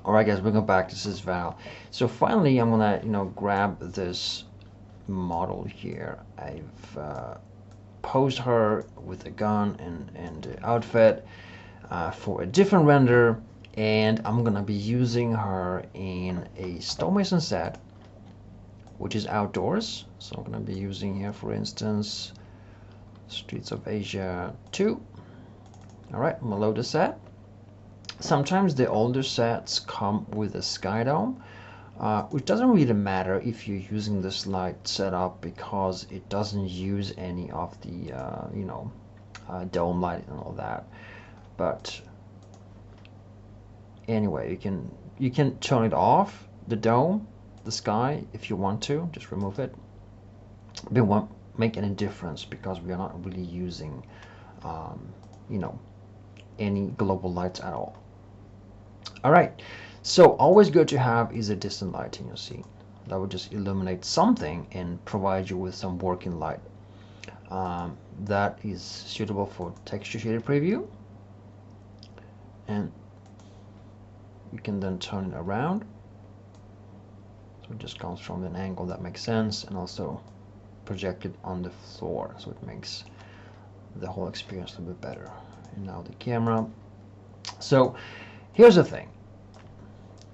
Alright guys, welcome back. This is Val. So finally I'm gonna grab this model here. I've posed her with a gun and the outfit for a different render, and I'm gonna be using her in a stonemason set which is outdoors. So I'm gonna be using here, for instance, Streets of Asia 2. Alright, I'm gonna load the set. Sometimes the older sets come with a sky dome, which doesn't really matter if you're using this light setup because it doesn't use any of the dome light and all that. But anyway, you can turn it off, the dome, the sky, if you want to. Just remove it. It won't make any difference because we are not really using you know any global lights at all. Alright, so always good to have is a distant light in your scene. That would just illuminate something and provide you with some working light. That is suitable for texture shaded preview. And you can then turn it around. So it just comes from an angle that makes sense, and also project it on the floor so it makes the whole experience a little bit better. And now the camera. So here's the thing.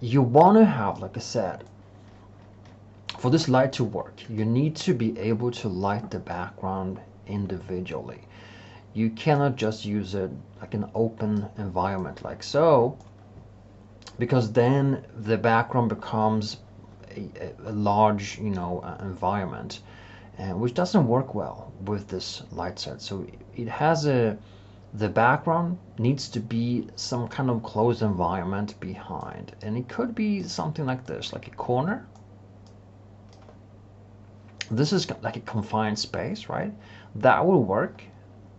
You want to have, like I said, for this light to work, you need to be able to light the background individually. You cannot just use it like an open environment like so, because then the background becomes a large environment, and which doesn't work well with this light set. So it has the background needs to be some kind of closed environment behind, and it could be something like this, like a corner. This is like a confined space, right? That will work.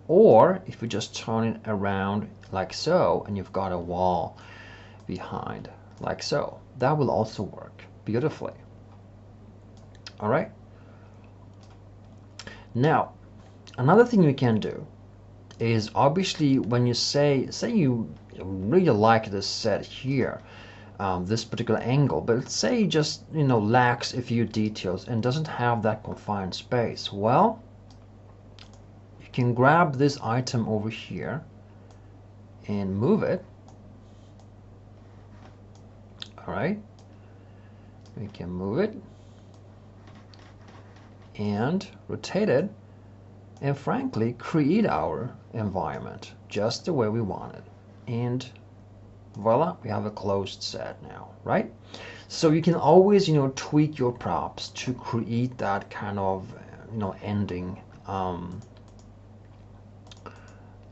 Or if you just turn it around like so, and you've got a wall behind like so, that will also work beautifully. All right. Now, another thing you can do is, obviously, when you say you really like this set here, this particular angle, but let's say it just lacks a few details and doesn't have that confined space. Well, you can grab this item over here and move it. All right, we can move it and rotate it, and frankly create our environment just the way we want it, and voila, we have a closed set now, right? So you can always tweak your props to create that kind of ending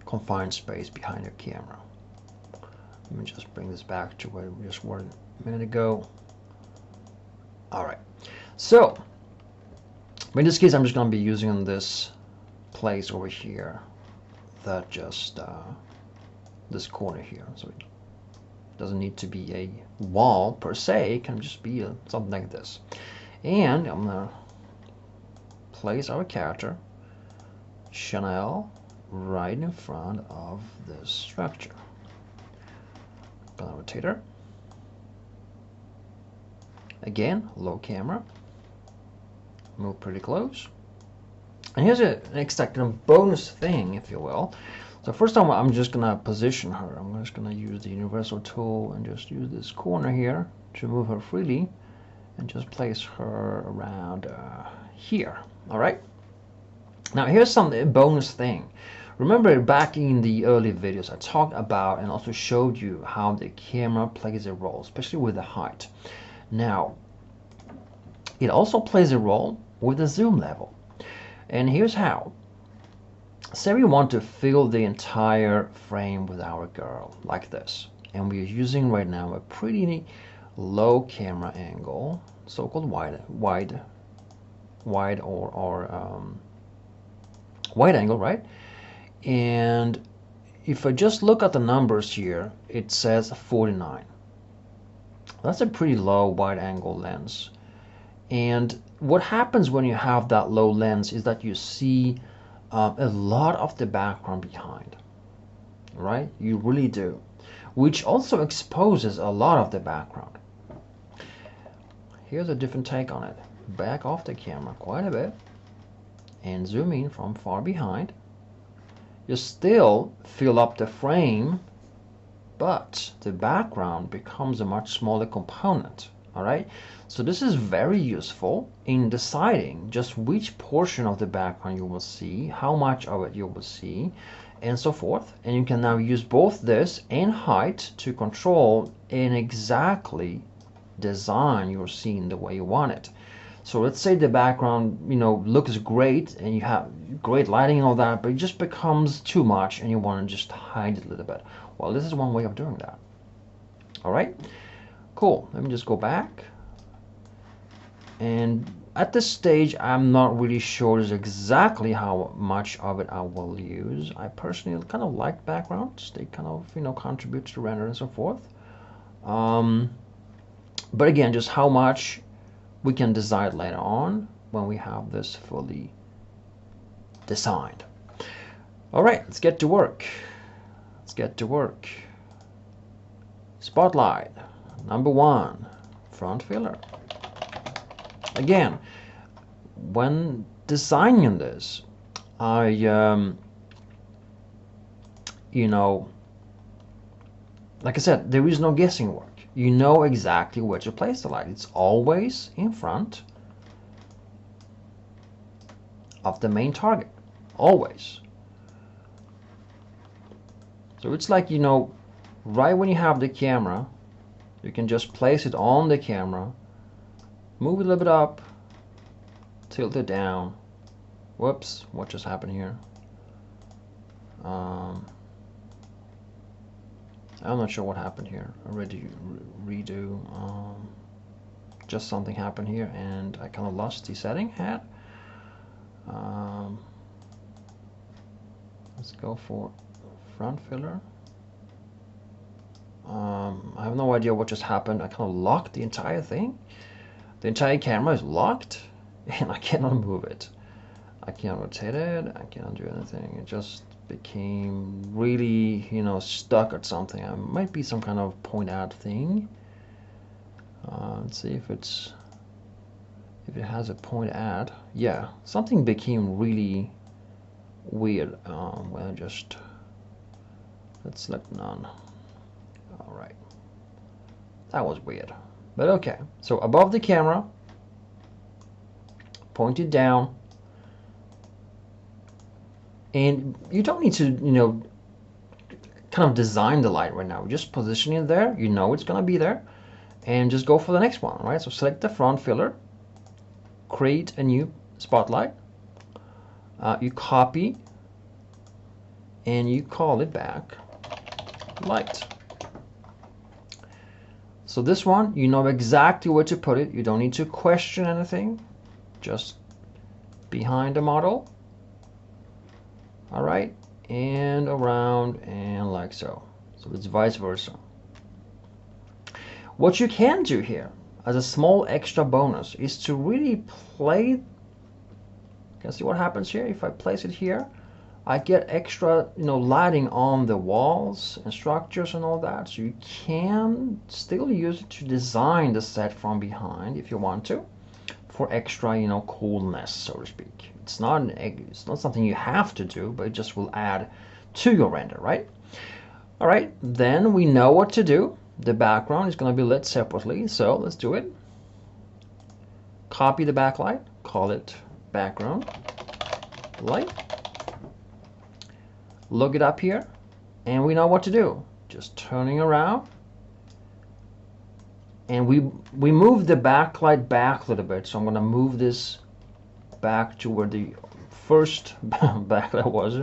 confined space behind your camera. Let me just bring this back to where we just were a minute ago. All right, so in this case I'm just going to be using this place over here, that just this corner here. So it doesn't need to be a wall per se, it can just be something like this. And I'm gonna place our character Chanel right in front of this structure. Gonna rotate her again, low camera, move pretty close. And here's an extra bonus thing, if you will. So first time I'm just gonna position her. I'm just gonna use the universal tool and just use this corner here to move her freely, and just place her around here. All right. Now here's some bonus thing. Remember back in the early videos I talked about and also showed you how the camera plays a role, especially with the height. Now it also plays a role with the zoom level. And here's how. Say we want to fill the entire frame with our girl like this, and we're using right now a pretty low camera angle, so-called wide angle, right? And if I just look at the numbers here, it says 49. That's a pretty low wide angle lens. And what happens when you have that low lens is that you see a lot of the background behind, right? You really do. which also exposes a lot of the background. Here's a different take on it. Back off the camera quite a bit and zoom in from far behind. You still fill up the frame, but the background becomes a much smaller component. All right, so this is very useful in deciding just which portion of the background you will see, how much of it you will see, and so forth. And you can now use both this and height to control and exactly design your scene the way you want it. So let's say the background, looks great and you have great lighting and all that, but it just becomes too much and you want to just hide it a little bit. Well, this is one way of doing that. All right, cool. Let me just go back. And at this stage, I'm not really sure exactly how much of it I will use. I personally kind of like backgrounds. They kind of, contribute to the render and so forth. But again, just how much we can decide later on when we have this fully designed. All right, let's get to work. Let's get to work. Spotlight, number 1, front filler. Again, when designing this, I, like I said, there is no guessing work. You know exactly where to place the light. It's always in front of the main target, always. So it's like, right when you have the camera, you can just place it on the camera, move it a little bit up, tilt it down. Whoops, what just happened here? I'm not sure what happened here. I redo. Just something happened here, and I kind of lost the setting hat. Let's go for front filler. I have no idea what just happened. I kind of locked the entire thing. The entire camera is locked, and I cannot move it. I can't rotate it. I cannot do anything. It just became really, stuck at something. It might be some kind of point add thing. Let's see if it has a point add. Yeah, something became really weird when I just, let's select none. All right, that was weird, but okay. So above the camera, point it down. And you don't need to, kind of design the light right now. Just position it there. It's going to be there. And just go for the next one, right? So select the front filler. Create a new spotlight. You copy. And you call it back light. So this one, you know exactly where to put it. You don't need to question anything. Just behind the model. All right, and around and like so. So it's vice versa. What you can do here as a small extra bonus is to really play. You can see what happens here. If I place it here, I get extra, lighting on the walls and structures and all that. So you can still use it to design the set from behind if you want to, for extra, coolness, so to speak. It's not something you have to do, but it just will add to your render, right? All right, then we know what to do. The background is going to be lit separately, so let's do it. Copy the backlight, call it background light. Look it up here, and we know what to do. Just turning around, and we move the backlight back a little bit. So I'm going to move this back to where the first backlight was,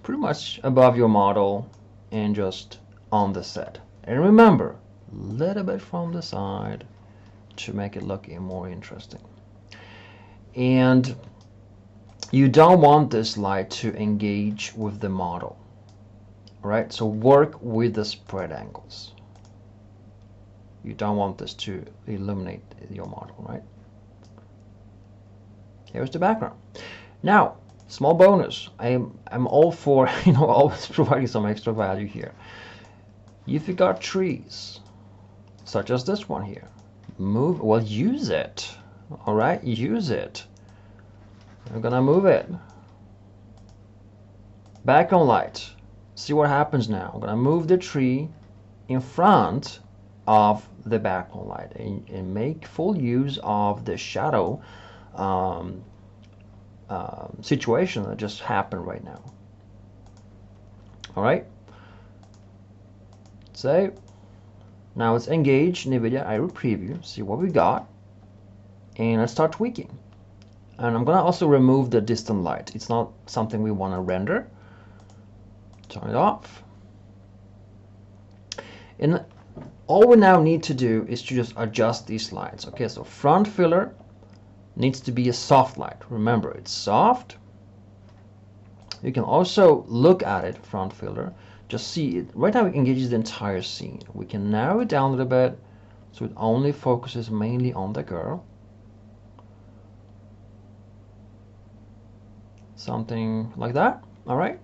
pretty much above your model and just on the set. And remember, a little bit from the side to make it look more interesting. And you don't want this light to engage with the model. All right, so work with the spread angles. You don't want this to illuminate your model, right? Here's the background. Now, small bonus. I'm all for always providing some extra value here. If you got trees, such as this one here, move, well, use it. All right, use it. We're gonna move it. Background light. See what happens now. I'm gonna move the tree in front of the background light and make full use of the shadow situation that just happened right now. All right. So now let's engage NVIDIA Iris Preview, see what we got, and let's start tweaking. And I'm gonna also remove the distant light. It's not something we want to render. Turn it off. And all we now need to do is to just adjust these lights. Okay, so front filler needs to be a soft light. Remember, it's soft. You can also look at it, front filler. Just see it. Right now it engages the entire scene. We can narrow it down a little bit so it only focuses mainly on the girl. Something like that. All right.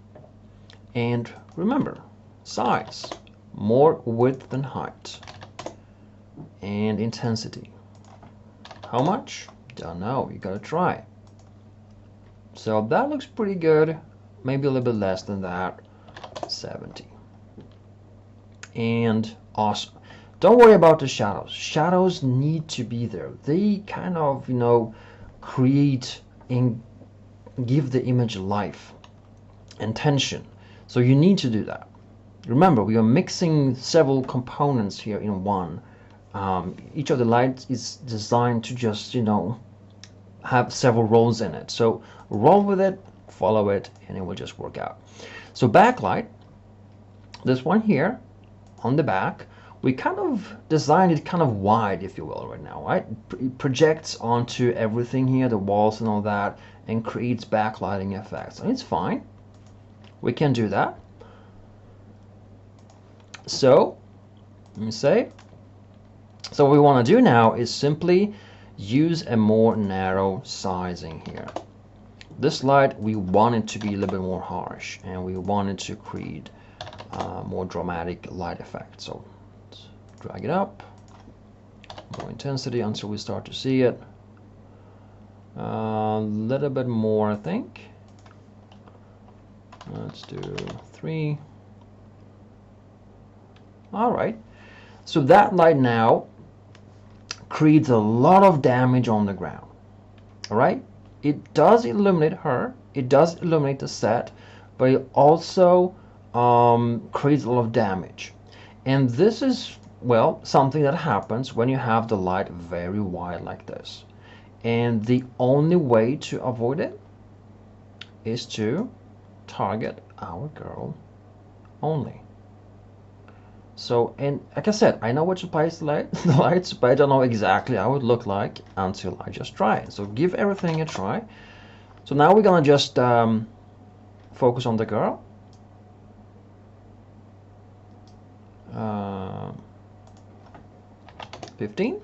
And remember, size, more width than height. And intensity. How much? Don't know. You gotta try. So that looks pretty good. Maybe a little bit less than that. 70. And awesome. Don't worry about the shadows. Shadows need to be there. They kind of, you know, create and give the image life and tension. So you need to do that. Remember, we are mixing several components here in one. Each of the lights is designed to just, you know, have several roles in it. So roll with it, follow it, and it will just work out. So backlight, this one here on the back, we kind of designed it kind of wide, if you will, right now, right? It projects onto everything here, the walls and all that, and creates backlighting effects. And it's fine. We can do that. So, let me say, so what we want to do now is simply use a more narrow sizing here. This light, we want it to be a little bit more harsh, and we want it to create more dramatic light effect. So let's drag it up, more intensity until we start to see it. A little bit more, I think. Let's do 3. All right. So that light now creates a lot of damage on the ground. All right. It does illuminate her. It does illuminate the set, but it also creates a lot of damage. And this is, well, something that happens when you have the light very wide like this. And the only way to avoid it is to target our girl only. So, and like I said, I know what to place the lights, but I don't know exactly how it would look like until I just try it. So give everything a try. So now we're gonna just focus on the girl. 15.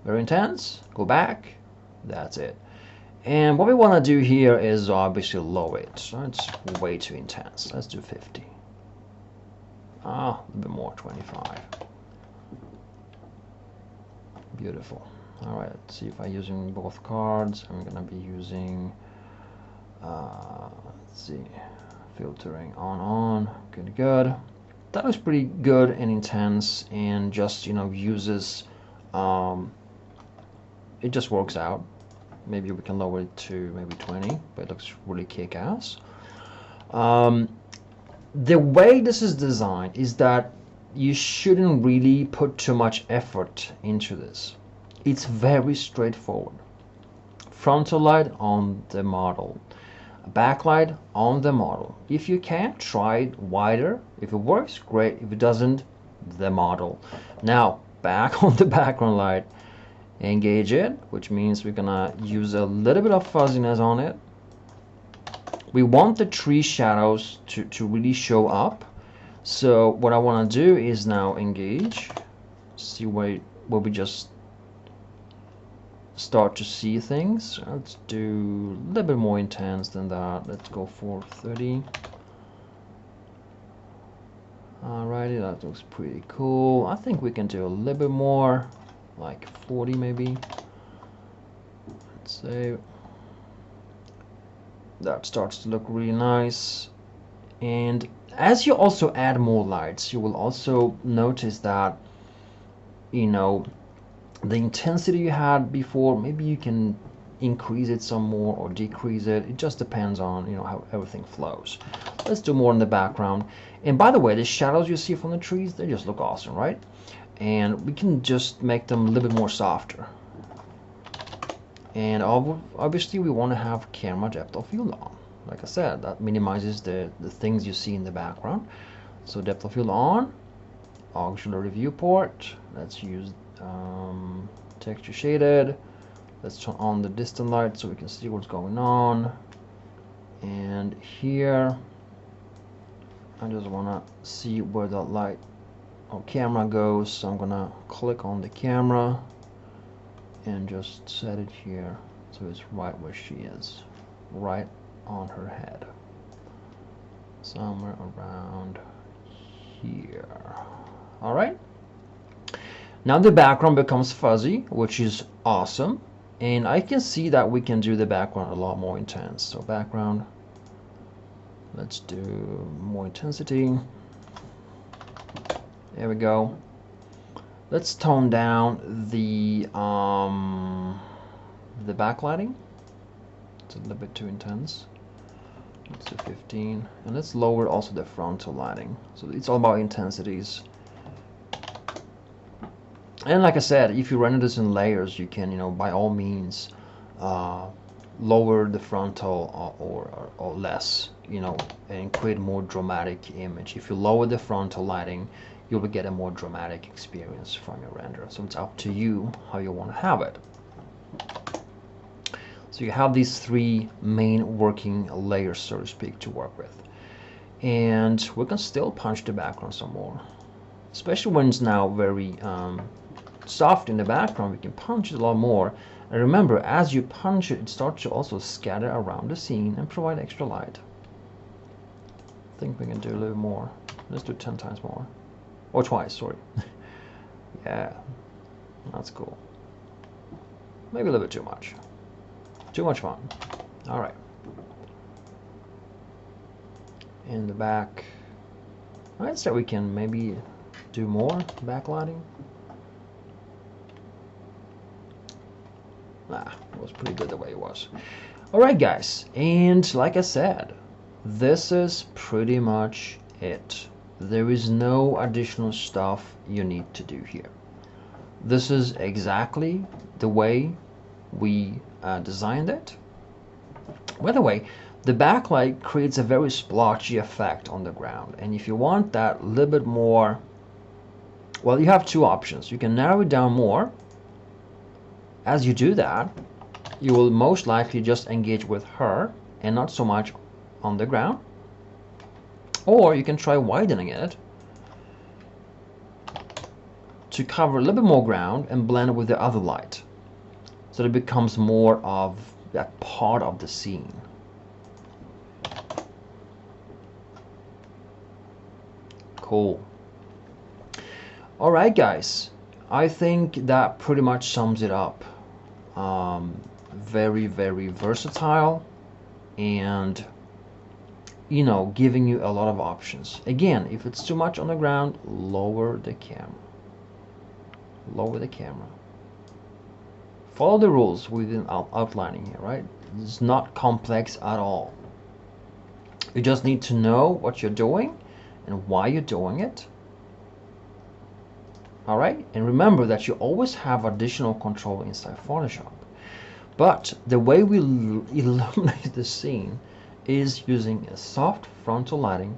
Very intense. Go back. That's it. And what we want to do here is obviously lower it. So it's way too intense. Let's do 50. A little bit more, 25. Beautiful. All right, let's see if I'm using both cards. I'm gonna be using, let's see, filtering on, good. That looks pretty good and intense, and just, you know, uses, it just works out. Maybe we can lower it to maybe 20, but it looks really kick-ass. The way this is designed is that you shouldn't really put too much effort into this. It's very straightforward. Frontal light on the model, backlight on the model. If you can, try it wider. If it works, great. If it doesn't, the model. Now back on the background light, engage it, which means we're gonna use a little bit of fuzziness on it. We want the tree shadows to really show up. So what I want to do is now engage, see where we just start to see things. Let's do a little bit more intense than that. Let's go for 30. Alrighty, that looks pretty cool. I think we can do a little bit more, like 40 maybe. Let's say that starts to look really nice. And as you also add more lights, you will also notice that, you know, the intensity you had before, maybe you can increase it some more or decrease it. It just depends on, you know, how everything flows. Let's do more in the background. And by the way, the shadows you see from the trees, they just look awesome, right? And we can just make them a little bit more softer. And obviously we want to have camera depth of field on. Like I said, that minimizes the things you see in the background. So depth of field on, auxiliary viewport. Let's use texture shaded. Let's turn on the distant light so we can see what's going on. And here, I just want to see where the light or camera goes. So I'm going to click on the camera and just set it here so it's right where she is, right on her head. Somewhere around here. All right. Now the background becomes fuzzy, which is awesome. And I can see that we can do the background a lot more intense. So background, let's do more intensity. There we go. Let's tone down the backlighting. It's a little bit too intense. Let's do 15, and let's lower also the frontal lighting. So it's all about intensities. And like I said, if you render this in layers, you can, you know, by all means, lower the frontal or less, you know, and create a more dramatic image. If you lower the frontal lighting, you'll get a more dramatic experience from your render. So it's up to you how you want to have it. So you have these three main working layers, so to speak, to work with. And we can still punch the background some more, especially when it's now very soft in the background. We can punch it a lot more. And remember, as you punch it, it starts to also scatter around the scene and provide extra light. I think we can do a little more. Let's do 10 times more. Or twice, sorry. Yeah, that's cool. Maybe a little bit too much. Too much fun. All right. In the back, I'd say we can maybe do more backlighting. It was pretty good the way it was. All right, guys, and like I said, this is pretty much it. There is no additional stuff you need to do here. This is exactly the way we designed it. By the way, the backlight creates a very splotchy effect on the ground, and if you want that a little bit more, well, you have two options. You can narrow it down more. As you do that, you will most likely just engage with her and not so much on the ground. Or you can try widening it to cover a little bit more ground and blend it with the other light, so it becomes more of that part of the scene. Cool. All right, guys, I think that pretty much sums it up. Very, very versatile, and you know, giving you a lot of options. Again, if it's too much on the ground, lower the camera. Lower the camera. Follow the rules within outlining here, right? It's not complex at all. You just need to know what you're doing and why you're doing it. All right, and remember that you always have additional control inside Photoshop. But the way we illuminate the scene is using a soft frontal lighting,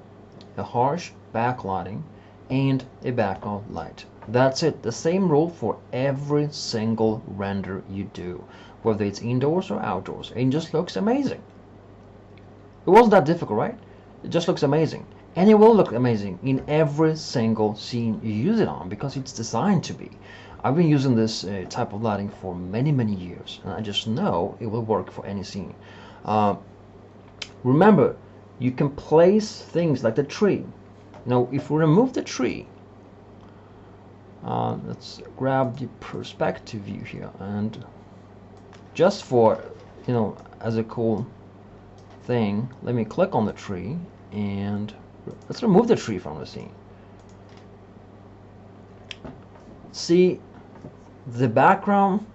a harsh backlighting, and a background light. That's it. The same rule for every single render you do, whether it's indoors or outdoors. It just looks amazing. It wasn't that difficult, right? It just looks amazing. And it will look amazing in every single scene you use it on, because it's designed to be. I've been using this type of lighting for many, many years, and I just know it will work for any scene. Remember, you can place things like the tree Now, if we remove the tree, let's grab the perspective view here, and just for, you know, as a cool thing, let me click on the tree and let's remove the tree from the scene. See, the background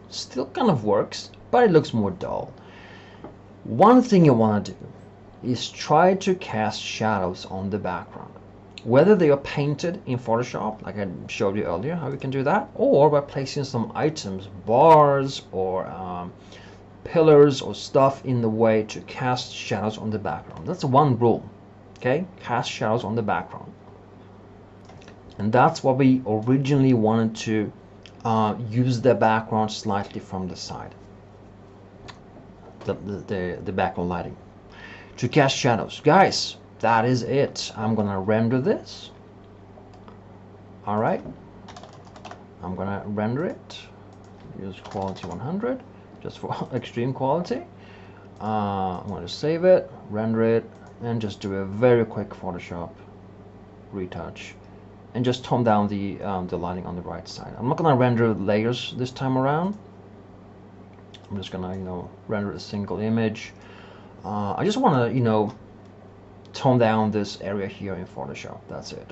still kind of works, but it looks more dull. One thing you want to do is try to cast shadows on the background, whether they are painted in Photoshop, like I showed you earlier how you can do that, or by placing some items, bars or pillars or stuff in the way to cast shadows on the background. That's one rule, okay? Cast shadows on the background. And that's what we originally wanted to use the background slightly from the side, the background lighting, to cast shadows. Guys, that is it. I'm gonna render this. All right, I'm gonna render it. Use quality 100 just for extreme quality. I'm going to save it, render it, and just do a very quick Photoshop retouch, and just tone down the lighting on the right side. I'm not going to render layers this time around. I'm just going to, you know, render a single image. I just want to, you know, tone down this area here in Photoshop. That's it.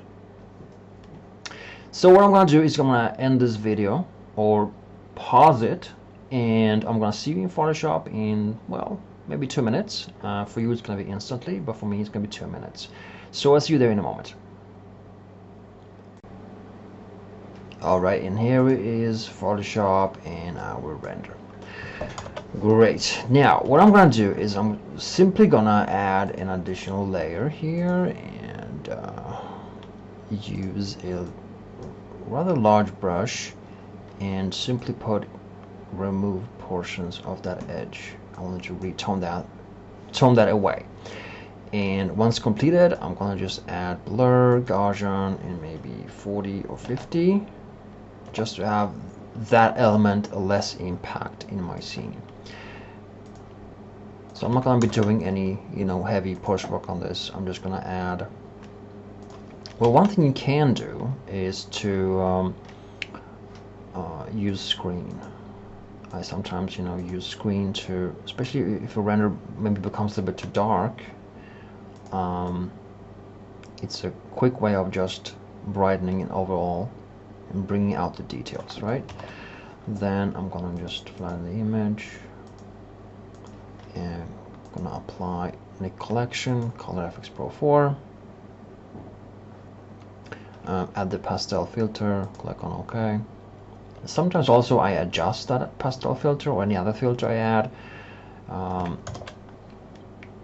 So what I'm going to do is I'm going to end this video, or pause it, and I'm going to see you in Photoshop in, well, maybe 2 minutes. For you it's going to be instantly, but for me it's going to be 2 minutes. So I'll see you there in a moment. Alright, and here is Photoshop, and I will render. Great. Now what I'm going to do is I'm simply going to add an additional layer here, and use a rather large brush and simply put remove portions of that edge. I want to retone that away. And once completed, I'm gonna just add blur, Gaussian, and maybe 40 or 50, just to have that element less impact in my scene. So I'm not gonna be doing any, you know, heavy push work on this. I'm just gonna add. Well, one thing you can do is to use screen. I sometimes, you know, use screen to, especially if a render maybe becomes a bit too dark. It's a quick way of just brightening it overall and bringing out the details, right? Then I'm gonna just flatten the image, and I'm gonna apply a collection, Color Efex Pro 4. Add the pastel filter, click on OK. Sometimes also I adjust that pastel filter or any other filter I add.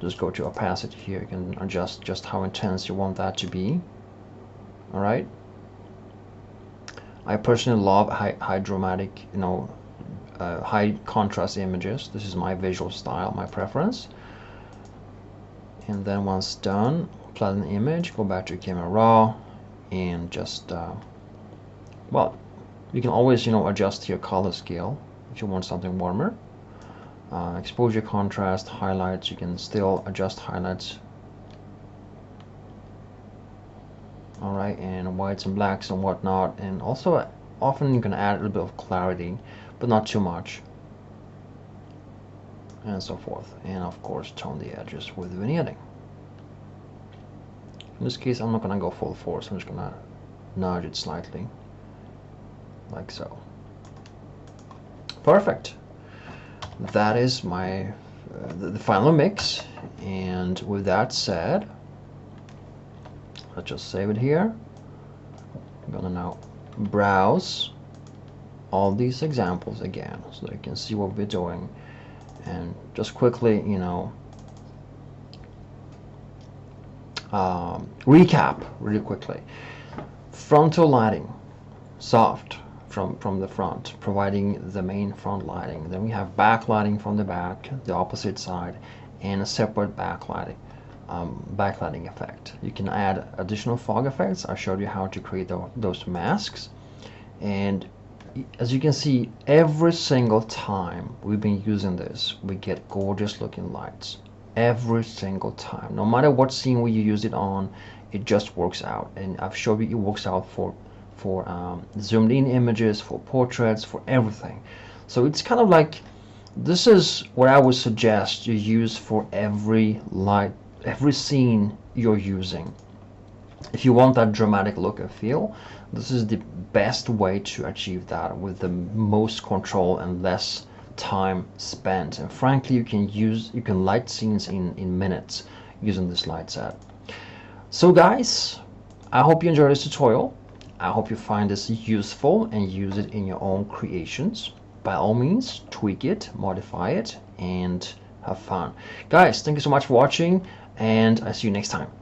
Just go to opacity here. You can adjust just how intense you want that to be. All right. I personally love high dramatic, you know, high contrast images. This is my visual style, my preference. And then once done, flatten the image, go back to Camera Raw, and just well, you can always, you know, adjust your color scale if you want something warmer. Exposure, contrast, highlights, you can still adjust highlights. Alright, and whites and blacks and whatnot. And also often you can add a little bit of clarity, but not too much. And so forth. And of course tone the edges with vignetting. In this case I'm not going to go full force, I'm just going to nudge it slightly. Like so. Perfect. That is my the final mix, and with that said, let's just save it here. I'm gonna now browse all these examples again so that you can see what we're doing, and just quickly, you know, recap really quickly. Frontal lighting, soft from the front, providing the main front lighting. Then we have backlighting from the back, the opposite side, and a separate backlighting effect. You can add additional fog effects. I showed you how to create those masks, and as you can see, every single time we've been using this, we get gorgeous looking lights. Every single time, no matter what scene we use it on, it just works out. And I've showed you it works out for zoomed in images, for portraits, for everything. So it's kind of like, this is what I would suggest you use for every scene you're using. If you want that dramatic look and feel, this is the best way to achieve that with the most control and less time spent. And frankly, you can light scenes in minutes using this light set. So guys, I hope you enjoyed this tutorial. I hope you find this useful and use it in your own creations. By all means, tweak it, modify it, and have fun. Guys, thank you so much for watching, and I see you next time.